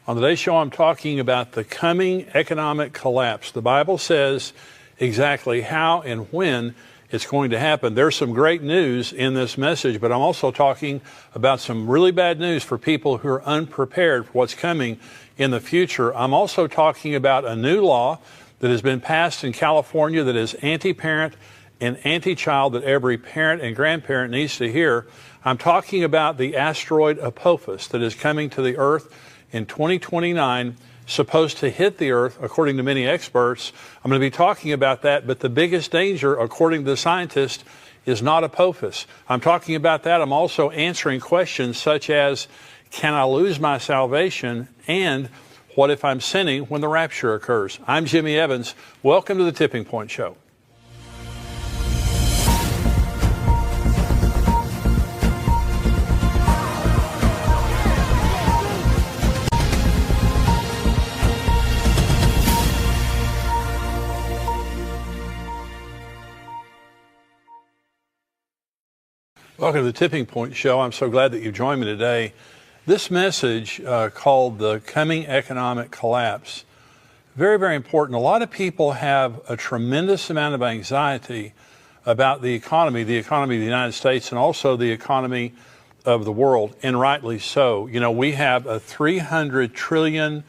On today's show, I'm talking about the coming economic collapse. The Bible says exactly how and when it's going to happen. There's some great news in this message, but I'm also talking about some really bad news for people who are unprepared for what's coming in the future. I'm also talking about a new law that has been passed in California that is anti-parent and anti-child that every parent and grandparent needs to hear. I'm talking about the asteroid Apophis that is coming to the Earth in 2029, supposed to hit the Earth, according to many experts. I'm going to be talking about that, but the biggest danger, according to the scientists, is not Apophis. I'm talking about that. I'm also answering questions such as, can I lose my salvation? And what if I'm sinning when the rapture occurs? I'm Jimmy Evans. Welcome to the Tipping Point Show. Welcome to the Tipping Point Show. I'm so glad that you've joined me today. This message called The Coming Economic Collapse, very, very important. A lot of people have a tremendous amount of anxiety about the economy of the United States and also the economy of the world, and rightly so. You know, we have a $300 trillion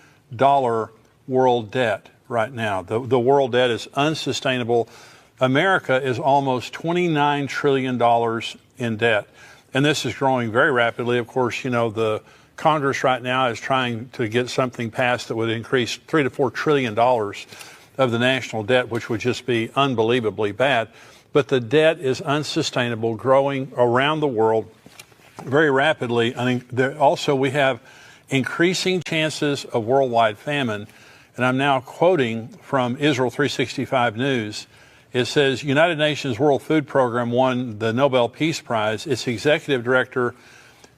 world debt right now. The world debt is unsustainable. America is almost $29 trillion in debt. And this is growing very rapidly. Of course, you know, the Congress right now is trying to get something passed that would increase $3 to $4 trillion of the national debt, which would just be unbelievably bad. But the debt is unsustainable, growing around the world very rapidly. I think also we have increasing chances of worldwide famine. And I'm now quoting from Israel 365 News. It says, United Nations World Food Program won the Nobel Peace Prize. Its executive director,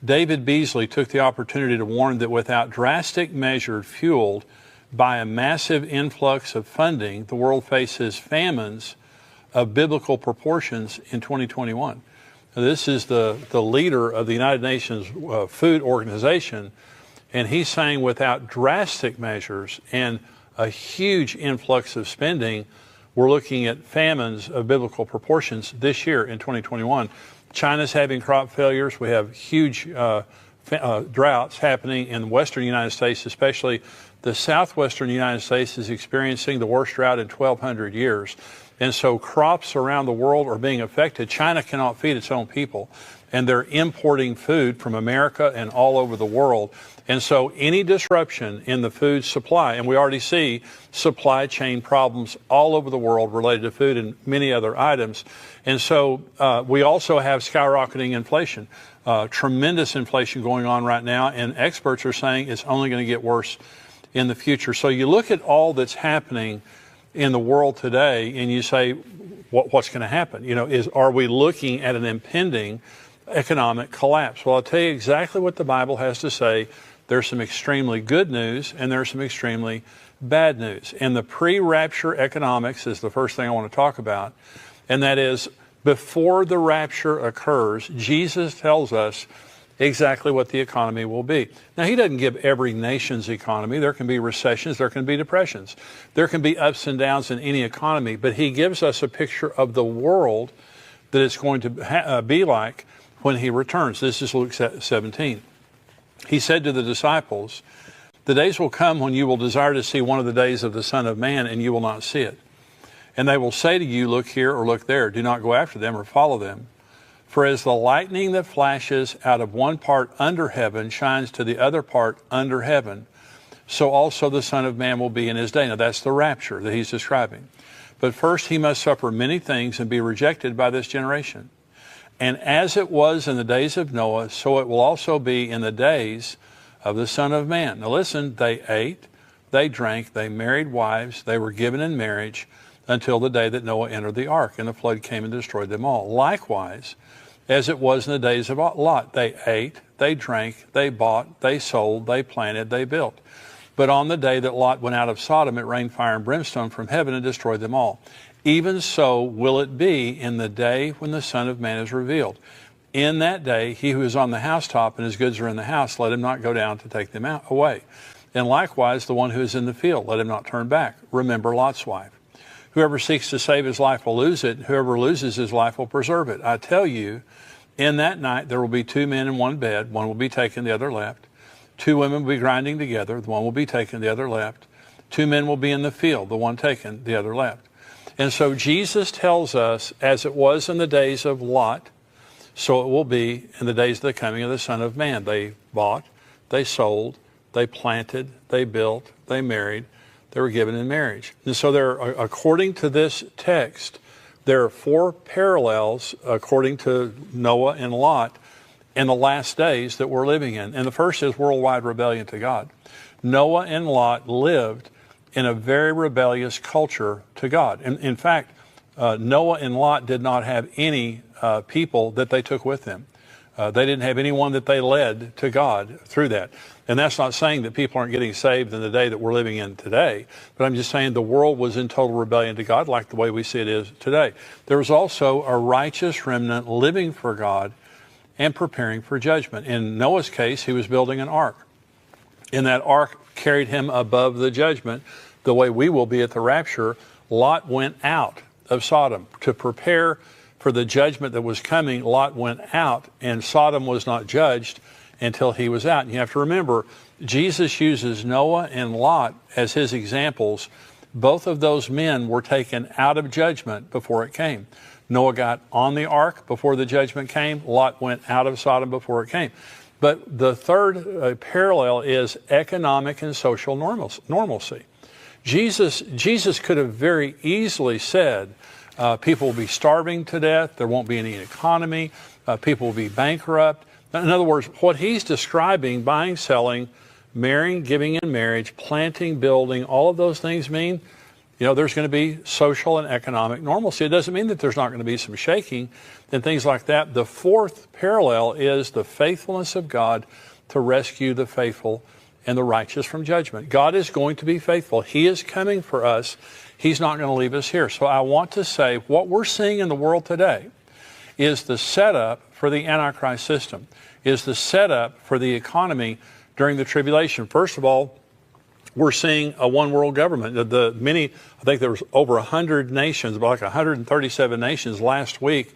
David Beasley, took the opportunity to warn that without drastic measures fueled by a massive influx of funding, the world faces famines of biblical proportions in 2021. Now, this is the leader of the United Nations Food Organization, and he's saying without drastic measures and a huge influx of spending, we're looking at famines of biblical proportions this year in 2021. China's having crop failures. We have huge droughts happening in the western United States, especially the southwestern United States is experiencing the worst drought in 1,200 years. And so crops around the world are being affected. China cannot feed its own people, and they're importing food from America and all over the world. And so any disruption in the food supply, and we already see supply chain problems all over the world related to food and many other items. And so we also have skyrocketing inflation, tremendous inflation going on right now, and experts are saying it's only going to get worse in the future. So you look at all that's happening in the world today and you say, what's going to happen? You know, are we looking at an impending economic collapse? Well, I'll tell you exactly what the Bible has to say. There's some extremely good news and there's some extremely bad news. And the pre-rapture economics is the first thing I want to talk about. And that is, before the rapture occurs, Jesus tells us exactly what the economy will be. Now, he doesn't give every nation's economy. There can be recessions, there can be depressions, there can be ups and downs in any economy, but he gives us a picture of the world that it's going to be like when he returns. This is Luke 17. He said to the disciples, the days will come when you will desire to see one of the days of the Son of Man, and you will not see it. And they will say to you, look here or look there. Do not go after them or follow them. For as the lightning that flashes out of one part under heaven shines to the other part under heaven, so also the Son of Man will be in his day. Now that's the rapture that he's describing. But first he must suffer many things and be rejected by this generation. And as it was in the days of Noah, so it will also be in the days of the Son of Man. Now listen, they ate, they drank, they married wives, they were given in marriage until the day that Noah entered the ark, and the flood came and destroyed them all. Likewise, as it was in the days of Lot, they ate, they drank, they bought, they sold, they planted, they built. But on the day that Lot went out of Sodom, it rained fire and brimstone from heaven and destroyed them all. Even so will it be in the day when the Son of Man is revealed. In that day, he who is on the housetop and his goods are in the house, let him not go down to take them away. And likewise, the one who is in the field, let him not turn back. Remember Lot's wife. Whoever seeks to save his life will lose it. Whoever loses his life will preserve it. I tell you, in that night there will be two men in one bed. One will be taken, the other left. Two women will be grinding together. The one will be taken, the other left. Two men will be in the field. The one taken, the other left. And so Jesus tells us, as it was in the days of Lot, so it will be in the days of the coming of the Son of Man. They bought, they sold, they planted, they built, they married, they were given in marriage. And so there, according to this text, there are four parallels, according to Noah and Lot, in the last days that we're living in. And the first is worldwide rebellion to God. Noah and Lot lived in a very rebellious culture to God. In fact, Noah and Lot did not have any people that they took with them. They didn't have anyone that they led to God through that. And that's not saying that people aren't getting saved in the day that we're living in today, but I'm just saying the world was in total rebellion to God like the way we see it is today. There was also a righteous remnant living for God and preparing for judgment. In Noah's case, he was building an ark. And that ark carried him above the judgment the way we will be at the rapture. Lot went out of Sodom to prepare for the judgment that was coming. Lot went out, and Sodom was not judged until he was out. And you have to remember, Jesus uses Noah and Lot as his examples. Both of those men were taken out of judgment before it came. Noah got on the ark before the judgment came. Lot went out of Sodom before it came. But the third parallel is economic and social normalcy. Jesus could have very easily said, people will be starving to death, there won't be any economy, people will be bankrupt. In other words, what he's describing, buying, selling, marrying, giving in marriage, planting, building, all of those things mean, there's going to be social and economic normalcy. It doesn't mean that there's not going to be some shaking and things like that. The fourth parallel is the faithfulness of God to rescue the faithful and the righteous from judgment. God is going to be faithful. He is coming for us. He's not going to leave us here. So I want to say what we're seeing in the world today is the setup for the Antichrist system, is the setup for the economy during the tribulation. First of all, we're seeing a one world government. I think there was over 100 nations, about like 137 nations last week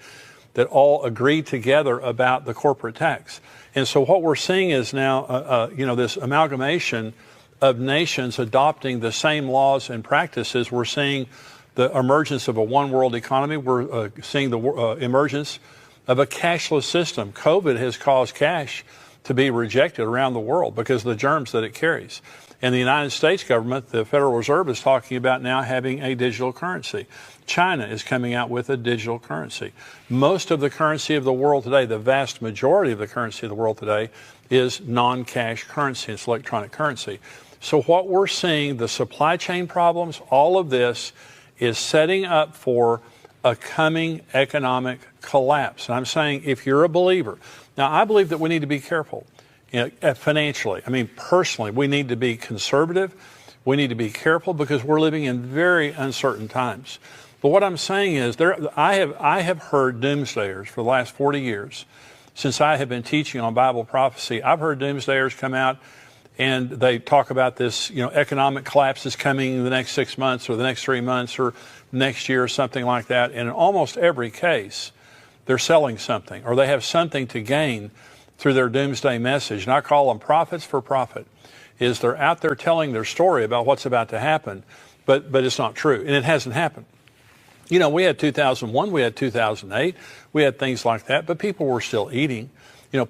that all agreed together about the corporate tax. And so what we're seeing is now, this amalgamation of nations adopting the same laws and practices. We're seeing the emergence of a one world economy. We're seeing the emergence of a cashless system. COVID has caused cash to be rejected around the world because of the germs that it carries. And the United States government, the Federal Reserve, is talking about now having a digital currency. China is coming out with a digital currency. Most of the currency of the world today, the vast majority of the currency of the world today, is non-cash currency. It's electronic currency. So what we're seeing, the supply chain problems, all of this is setting up for a coming economic collapse. And I'm saying if you're a believer, now I believe that we need to be careful. Financially, personally, we need to be conservative. We need to be careful because we're living in very uncertain times. But what I'm saying is, I have heard doomsdayers for the last 40 years. Since I have been teaching on Bible prophecy, I've heard doomsdayers come out and they talk about this, economic collapse is coming in the next 6 months or the next 3 months or next year or something like that. And in almost every case, they're selling something or they have something to gain through their doomsday message. And I call them prophets for profit. Is they're out there telling their story about what's about to happen, but it's not true. And it hasn't happened. We had 2001, we had 2008, we had things like that, but people were still eating.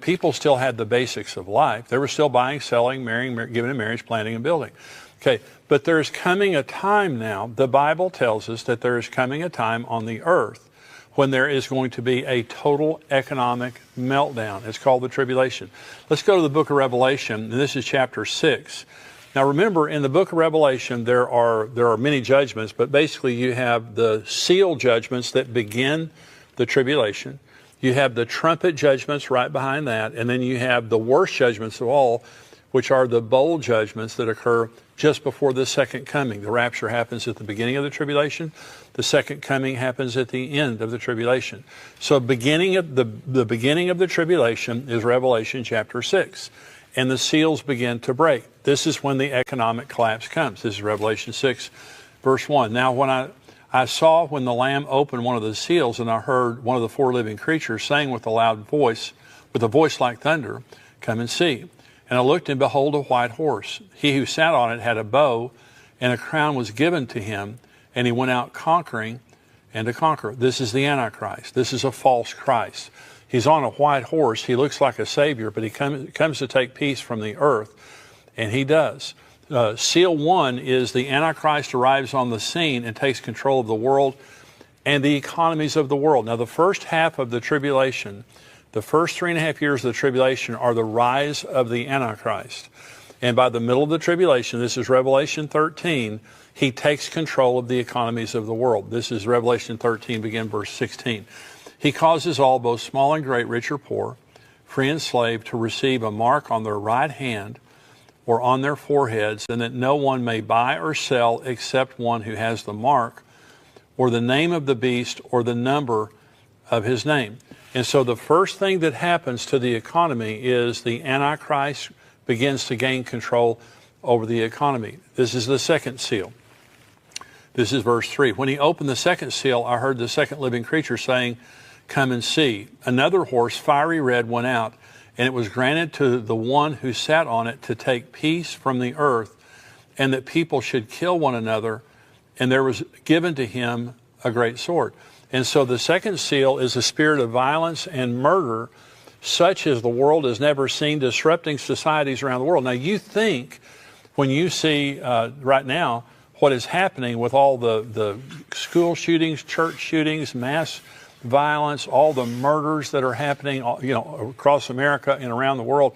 People still had the basics of life. They were still buying, selling, marrying, giving in marriage, planting, and building. Okay, but there's coming a time now, the Bible tells us that there is coming a time on the earth when there is going to be a total economic meltdown. It's called the tribulation. Let's go to the book of Revelation, and this is chapter 6. Now remember, in the book of Revelation, there are many judgments, but basically you have the seal judgments that begin the tribulation. You have the trumpet judgments right behind that, and then you have the worst judgments of all, which are the bowl judgments that occur just before the second coming. The rapture happens at the beginning of the tribulation. The second coming happens at the end of the tribulation. So the beginning of the tribulation is Revelation chapter 6. and the seals begin to break. This is when the economic collapse comes. This is Revelation 6, verse 1. Now when I saw when the Lamb opened one of the seals, and I heard one of the four living creatures saying with a loud voice, with a voice like thunder, "Come and see." And I looked, and behold, a white horse. He who sat on it had a bow, and a crown was given to him, and he went out conquering and to conquer. This is the Antichrist. This is a false Christ. He's on a white horse. He looks like a savior, but he comes to take peace from the earth, and he does. Seal 1 is the Antichrist arrives on the scene and takes control of the world and the economies of the world. Now, the first half of the tribulation, the first 3.5 years of the tribulation, are the rise of the Antichrist. And by the middle of the tribulation, this is Revelation 13, he takes control of the economies of the world. This is Revelation 13, begin verse 16. He causes all, both small and great, rich or poor, free and slave, to receive a mark on their right hand or on their foreheads, and that no one may buy or sell except one who has the mark or the name of the beast or the number of his name. And so the first thing that happens to the economy is the Antichrist begins to gain control over the economy. This is the second seal. This is verse 3. When he opened the second seal, I heard the second living creature saying, "Come and see." Another horse, fiery red, went out, and it was granted to the one who sat on it to take peace from the earth, and that people should kill one another, and there was given to him a great sword. And so the second seal is a spirit of violence and murder, such as the world has never seen, disrupting societies around the world. Now, you think, when you see right now what is happening with all the school shootings, church shootings, mass violence, all the murders that are happening, across America and around the world,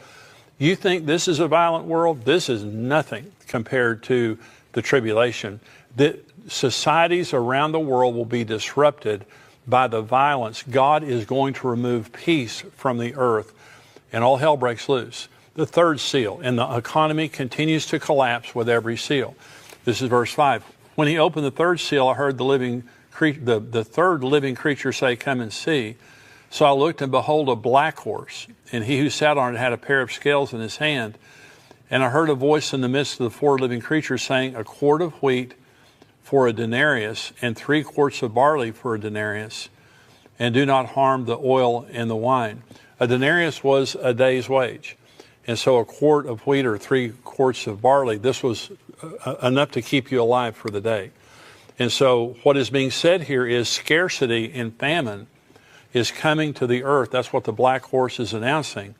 you think this is a violent world? This is nothing compared to the tribulation. The societies around the world will be disrupted by the violence. God is going to remove peace from the earth, and all hell breaks loose. The third seal, and the economy continues to collapse with every seal. This is verse 5. When he opened the third seal, I heard the third living creature say, "Come and see." So I looked, and behold, a black horse, and he who sat on it had a pair of scales in his hand. And I heard a voice in the midst of the four living creatures saying, "A quart of wheat for a denarius, and 3 quarts of barley for a denarius, and do not harm the oil and the wine." A denarius was a day's wage. And so a quart of wheat or 3 quarts of barley, this was enough to keep you alive for the day. And so what is being said here is scarcity and famine is coming to the earth. That's what the black horse is announcing.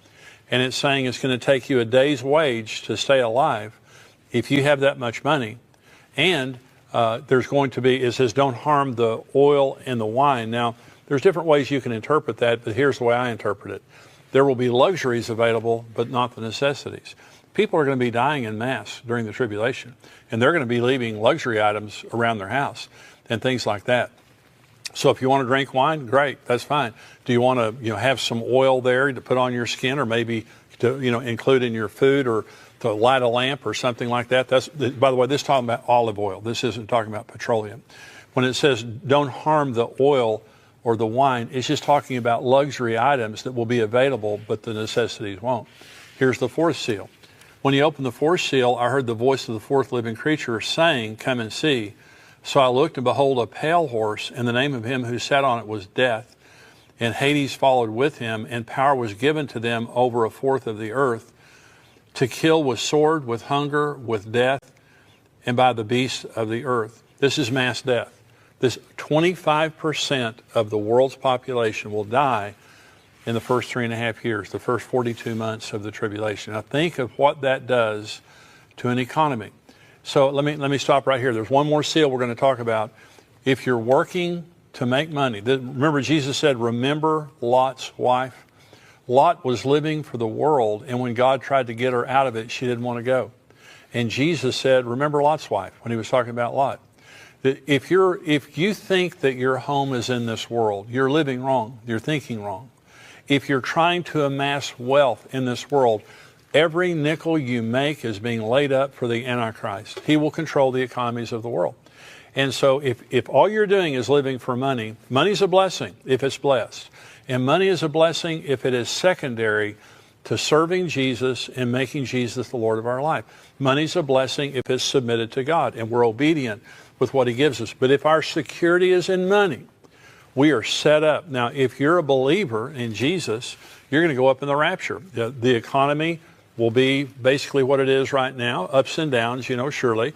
And it's saying it's going to take you a day's wage to stay alive if you have that much money. And there's going to be, it says, don't harm the oil and the wine. Now, there's different ways you can interpret that, but here's the way I interpret it. There will be luxuries available, but not the necessities. People are going to be dying en masse during the tribulation, and they're going to be leaving luxury items around their house and things like that. So if you want to drink wine, great, that's fine. Do you want to have some oil there to put on your skin, or maybe to include in your food, or to light a lamp or something like that? That's, by the way, this is talking about olive oil. This isn't talking about petroleum. When it says don't harm the oil or the wine, it's just talking about luxury items that will be available, but the necessities won't. Here's the fourth seal. When he opened the fourth seal, I heard the voice of the fourth living creature saying, "Come and see." So I looked, and behold, a pale horse, and the name of him who sat on it was Death. And Hades followed with him, and power was given to them over 1/4 of the earth, to kill with sword, with hunger, with death, and by the beasts of the earth. This is mass death. This 25% of the world's population will die in the first 3.5 years, the first 42 months of the tribulation. Now think of what that does to an economy. So let me stop right here. There's one more seal we're going to talk about. If you're working to make money, remember Jesus said, remember Lot's wife? Lot was living for the world, and when God tried to get her out of it, she didn't want to go. And Jesus said, remember Lot's wife, when he was talking about Lot. If you think that your home is in this world, you're living wrong. You're thinking wrong. If you're trying to amass wealth in this world, every nickel you make is being laid up for the Antichrist. He will control the economies of the world. And so if all you're doing is living for money, money's a blessing if it's blessed. And money is a blessing if it is secondary to serving Jesus and making Jesus the Lord of our life. Money's a blessing if it's submitted to God and we're obedient with what he gives us. But if our security is in money, we are set up. Now, if you're a believer in Jesus, you're going to go up in the rapture. The economy will be basically what it is right now, ups and downs, surely.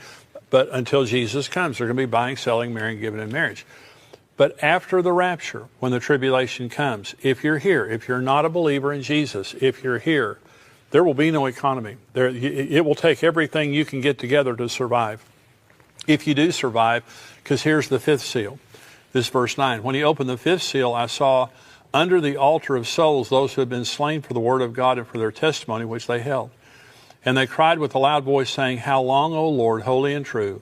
But until Jesus comes, they're going to be buying, selling, marrying, giving in marriage. But after the rapture, when the tribulation comes, if you're here, if you're not a believer in Jesus, if you're here, there will be no economy. It will take everything you can get together to survive. If you do survive, because here's the fifth seal. This is verse 9. When he opened the fifth seal, I saw under the altar of souls those who had been slain for the word of God and for their testimony which they held. And they cried with a loud voice, saying, How long, O Lord, holy and true,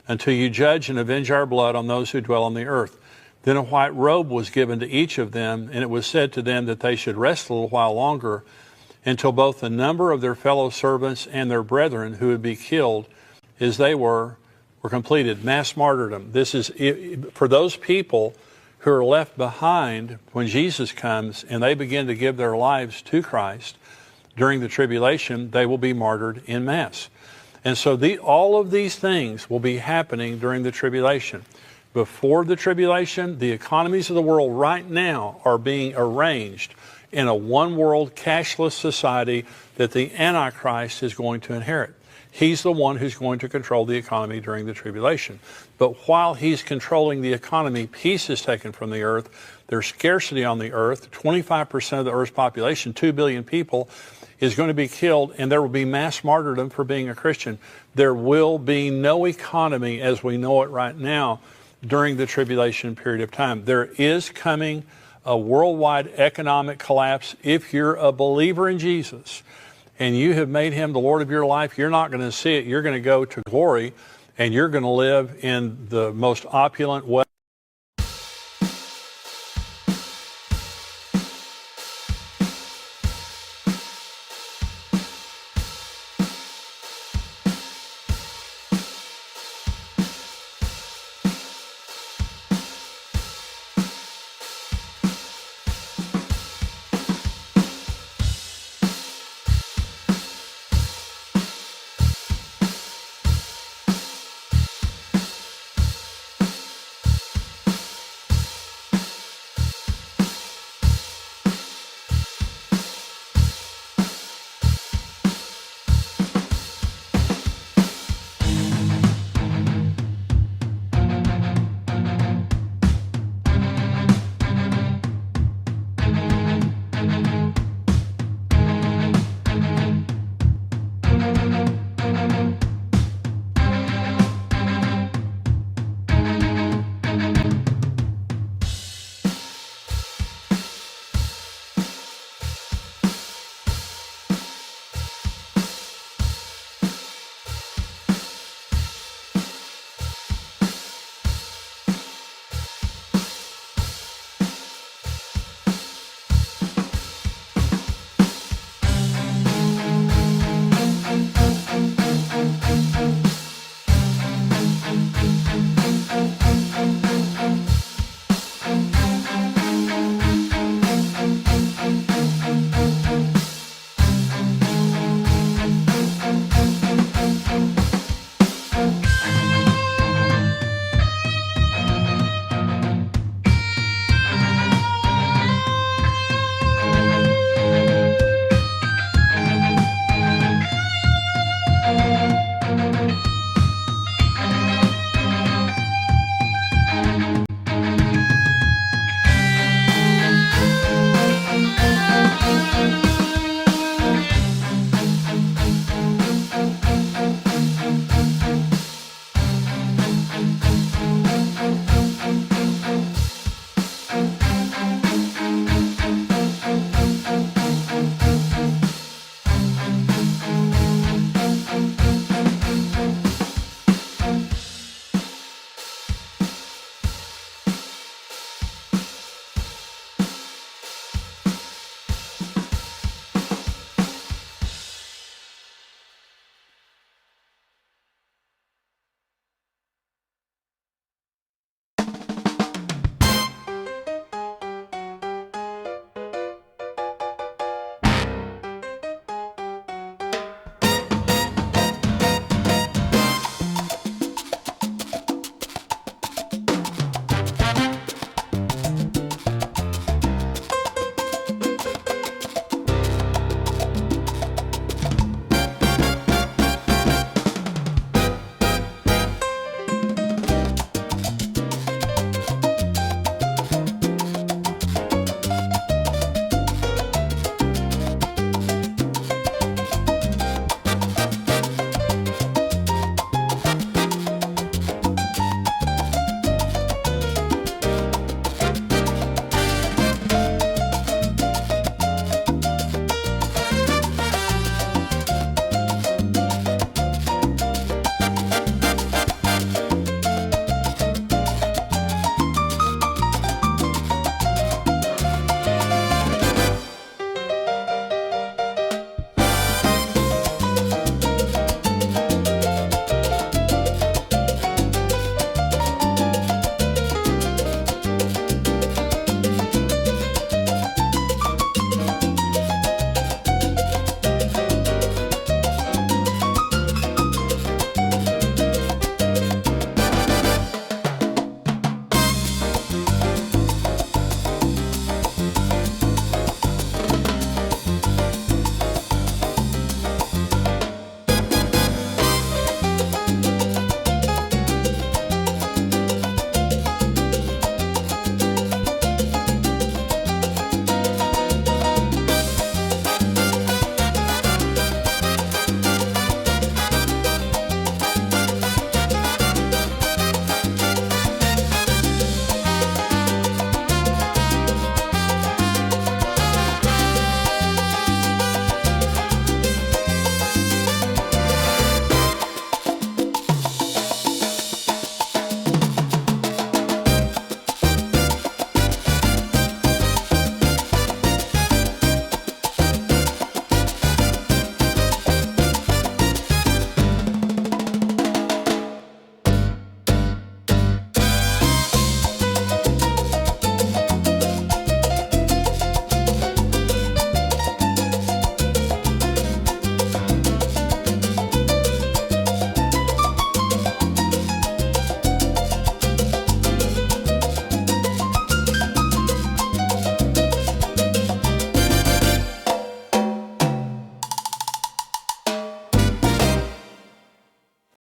until you judge and avenge our blood on those who dwell on the earth? Then a white robe was given to each of them, and it was said to them that they should rest a little while longer, until both the number of their fellow servants and their brethren who would be killed as they were completed. Mass martyrdom. This is for those people who are left behind when Jesus comes and they begin to give their lives to Christ during the tribulation. They will be martyred in mass. And so all of these things will be happening during the tribulation. Before the tribulation, the economies of the world right now are being arranged in a one-world cashless society that the Antichrist is going to inherit. He's the one who's going to control the economy during the tribulation. But while he's controlling the economy, peace is taken from the earth. There's scarcity on the earth. 25% of the earth's population, 2 billion people, is going to be killed, and there will be mass martyrdom for being a Christian. There will be no economy as we know it right now during the tribulation period of time. There is coming a worldwide economic collapse. If you're a believer in Jesus and you have made him the Lord of your life, you're not going to see it. You're going to go to glory, and you're going to live in the most opulent way.